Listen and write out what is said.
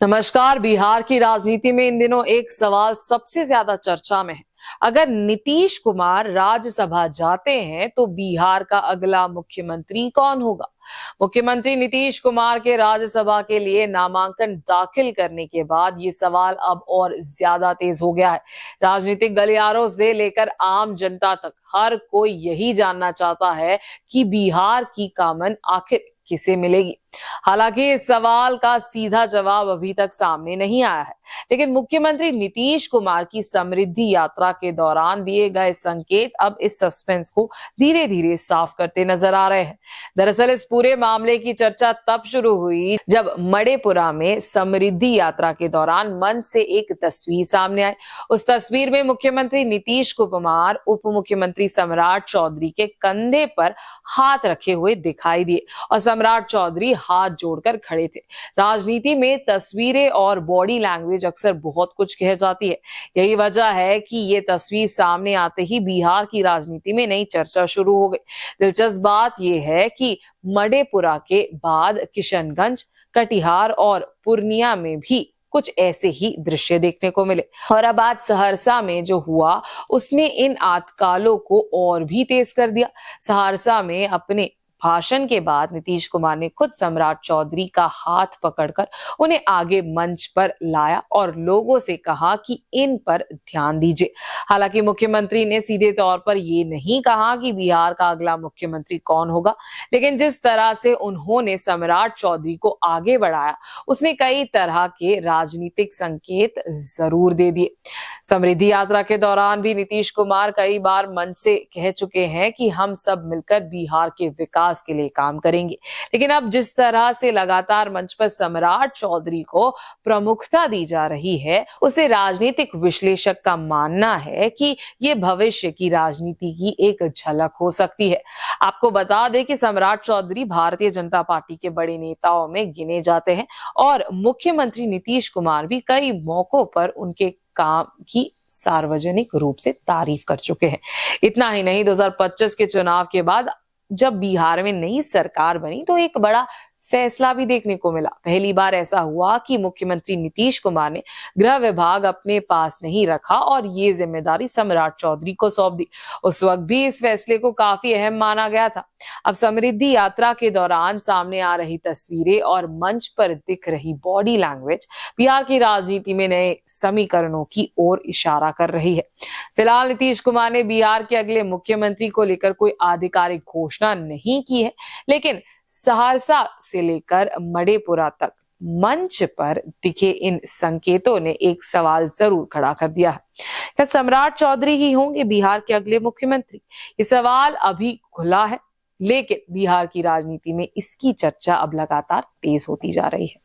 नमस्कार। बिहार की राजनीति में इन दिनों एक सवाल सबसे ज्यादा चर्चा में है। अगर नीतीश कुमार राज्यसभा जाते हैं तो बिहार का अगला मुख्यमंत्री कौन होगा? मुख्यमंत्री नीतीश कुमार के राज्यसभा के लिए नामांकन दाखिल करने के बाद ये सवाल अब और ज्यादा तेज हो गया है। राजनीतिक गलियारों से लेकर आम जनता तक हर कोई यही जानना चाहता है कि बिहार की कमान आखिर किसे मिलेगी। हालांकि इस सवाल का सीधा जवाब अभी तक सामने नहीं आया है, लेकिन मुख्यमंत्री नीतीश कुमार की समृद्धि यात्रा के दौरान दिए गए संकेत अब इस सस्पेंस को धीरे धीरे साफ करते नजर आ रहे हैं। दरअसल इस पूरे मामले की चर्चा तब शुरू हुई जब मधेपुरा में समृद्धि यात्रा के दौरान मंच से एक तस्वीर सामने आई। उस तस्वीर में मुख्यमंत्री नीतीश कुमार उप मुख्यमंत्री सम्राट चौधरी के कंधे पर हाथ रखे हुए दिखाई दिए और सम्राट चौधरी हाथ जोड़कर खड़े थे। राजनीति में तस्वीरें और बॉडी लैंग्वेज अक्सर बहुत कुछ कह जाती है। यही वजह है कि ये तस्वीर सामने आते ही बिहार की राजनीति में नई चर्चा शुरू हो गई। दिलचस्प बात यह है कि मधेपुरा के बाद किशनगंज, कटिहार और पूर्णिया में भी कुछ ऐसे ही दृश्य देखने को मिले और अब आज सहरसा में जो हुआ उसने इन आतंकालों को और भी तेज कर दिया। सहरसा में अपने भाषण के बाद नीतीश कुमार ने खुद सम्राट चौधरी का हाथ पकड़कर उन्हें आगे मंच पर लाया और लोगों से कहा कि इन पर ध्यान दीजिए। हालांकि मुख्यमंत्री ने सीधे तौर पर ये नहीं कहा कि बिहार का अगला मुख्यमंत्री कौन होगा, लेकिन जिस तरह से उन्होंने सम्राट चौधरी को आगे बढ़ाया उसने कई तरह के राजनीतिक संकेत जरूर दे दिए। समृद्धि यात्रा के दौरान भी नीतीश कुमार कई बार मंच से कह चुके हैं कि हम सब मिलकर बिहार के विकास के लिए काम करेंगे, लेकिन अब जिस तरह से लगातार मंच पर सम्राट चौधरी को प्रमुखता दी जा रही है, उसे राजनीतिक विश्लेषक का मानना है कि ये भविष्य की राजनीति की एक झलक हो सकती है। आपको बता दें कि सम्राट चौधरी भारतीय जनता पार्टी के बड़े नेताओं में गिने जाते हैं और मुख्यमंत्री नीतीश कुमार भी कई मौकों पर उनके काम की सार्वजनिक रूप से तारीफ कर चुके हैं। इतना ही नहीं, 2025 के चुनाव के बाद जब बिहार में नई सरकार बनी तो एक बड़ा फैसला भी देखने को मिला। पहली बार ऐसा हुआ कि मुख्यमंत्री नीतीश कुमार ने गृह विभाग अपने पास नहीं रखा और ये जिम्मेदारी सम्राट चौधरी को सौंप दी। उस वक्त भी इस फैसले को काफी अहम माना गया था। अब समृद्धि यात्रा के दौरान सामने आ रही तस्वीरें और मंच पर दिख रही बॉडी लैंग्वेज बिहार की राजनीति में नए समीकरणों की ओर इशारा कर रही है। फिलहाल नीतीश कुमार ने बिहार के अगले मुख्यमंत्री को लेकर कोई आधिकारिक घोषणा नहीं की है, लेकिन सहरसा से लेकर मधेपुरा तक मंच पर दिखे इन संकेतों ने एक सवाल जरूर खड़ा कर दिया है। क्या सम्राट चौधरी ही होंगे बिहार के अगले मुख्यमंत्री? ये सवाल अभी खुला है, लेकिन बिहार की राजनीति में इसकी चर्चा अब लगातार तेज होती जा रही है।